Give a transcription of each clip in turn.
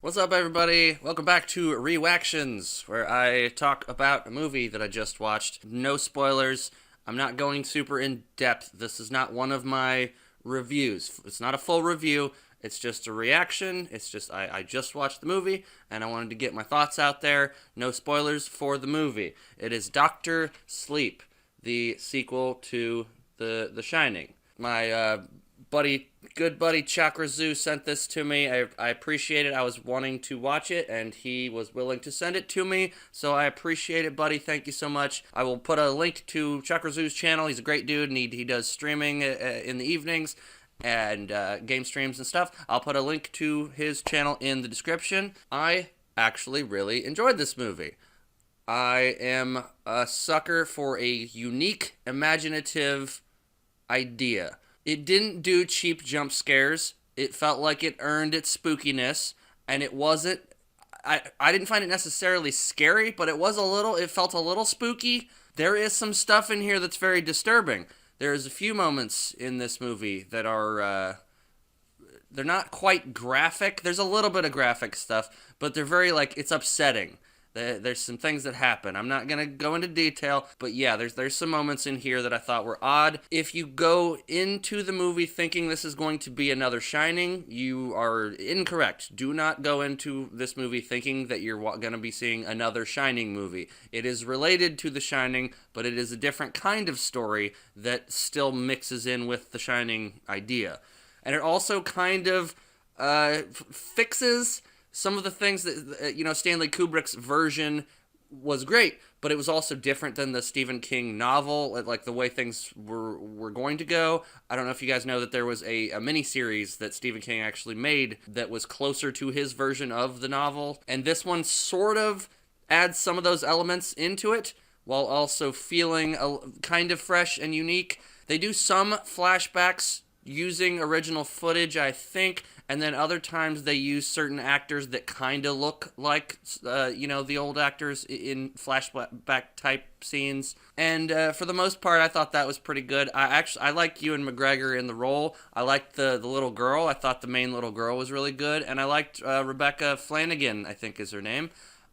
What's up, everybody? Welcome back to Re-Wactions, where I talk about a movie that I just watched. No spoilers. I'm not going super in depth. This is not one of my reviews. It's not a full review. It's just a reaction. It's just I just watched the movie and I wanted to get my thoughts out there. No spoilers for the movie. It is Doctor Sleep, the sequel to The Shining. My good buddy Chakra Zoo sent this to me. I appreciate it. I was wanting to watch it, and he was willing to send it to me, so I appreciate it, buddy. Thank you so much. I will put a link to Chakra Zoo's channel. He's a great dude, and he does streaming in the evenings and game streams and stuff. I'll put a link to his channel in the description. I actually really enjoyed this movie. I am a sucker for a unique, imaginative idea. It didn't do cheap jump scares. It felt like it earned its spookiness, and it wasn't. I didn't find it necessarily scary, but it felt a little spooky. There is some stuff in here that's very disturbing. There's a few moments in this movie that are, they're not quite graphic. There's a little bit of graphic stuff, but they're very, it's upsetting. There's some things that happen. I'm not going to go into detail, but yeah, there's some moments in here that I thought were odd. If you go into the movie thinking this is going to be another Shining, you are incorrect. Do not go into this movie thinking that you're going to be seeing another Shining movie. It is related to The Shining, but it is a different kind of story that still mixes in with the Shining idea. And it also kind of fixes some of the things that, Stanley Kubrick's version was great, but it was also different than the Stephen King novel, like the way things were going to go. I don't know if you guys know that there was a miniseries that Stephen King actually made that was closer to his version of the novel, and this one sort of adds some of those elements into it, while also feeling kind of fresh and unique. They do some flashbacks using original footage, I think, and then other times they use certain actors that kind of look like, the old actors in flashback type scenes. And for the most part, I thought that was pretty good. I liked Ewan McGregor in the role. I liked the little girl. I thought the main little girl was really good. And I liked Rebecca Flanagan, I think is her name,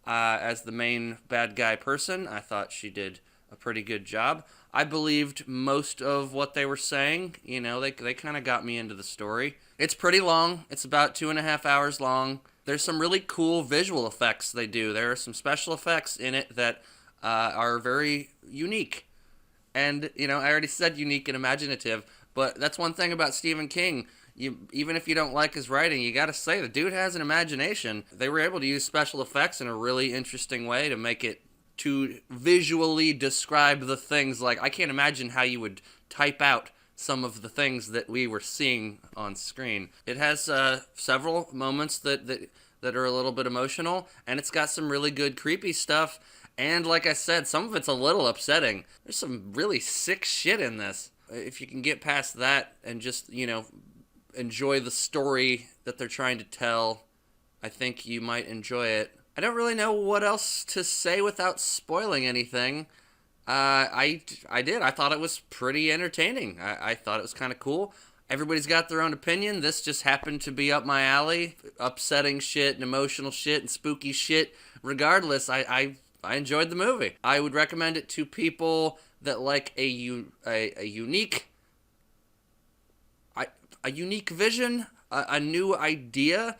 as the main bad guy person. I thought she did a pretty good job. I believed most of what they were saying. They kind of got me into the story. It's pretty long. It's about 2.5 hours long. There's some really cool visual effects they do. There are some special effects in it that are very unique. And, I already said unique and imaginative, but that's one thing about Stephen King. Even if you don't like his writing, you gotta say, the dude has an imagination. They were able to use special effects in a really interesting way to make it to visually describe the things. Like, I can't imagine how you would type out some of the things that we were seeing on screen. It has several moments that are a little bit emotional, and it's got some really good creepy stuff, and like I said, some of it's a little upsetting. There's some really sick shit in this. If you can get past that and just, enjoy the story that they're trying to tell, I think you might enjoy it. I don't really know what else to say without spoiling anything. I did. I thought it was pretty entertaining. I thought it was kind of cool. Everybody's got their own opinion. This just happened to be up my alley. Upsetting shit and emotional shit and spooky shit. Regardless, I enjoyed the movie. I would recommend it to people that like a unique vision, a new idea.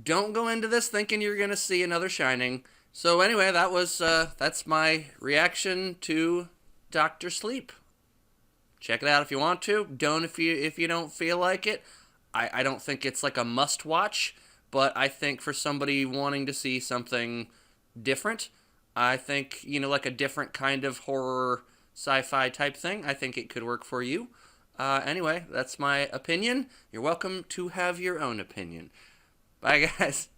Don't go into this thinking you're going to see another Shining. So anyway, that's my reaction to Doctor Sleep. Check it out if you want to. Don't if you don't feel like it. I don't think it's like a must watch, but I think for somebody wanting to see something different, I think, like a different kind of horror sci-fi type thing, I think it could work for you. Anyway, that's my opinion. You're welcome to have your own opinion. Bye, guys.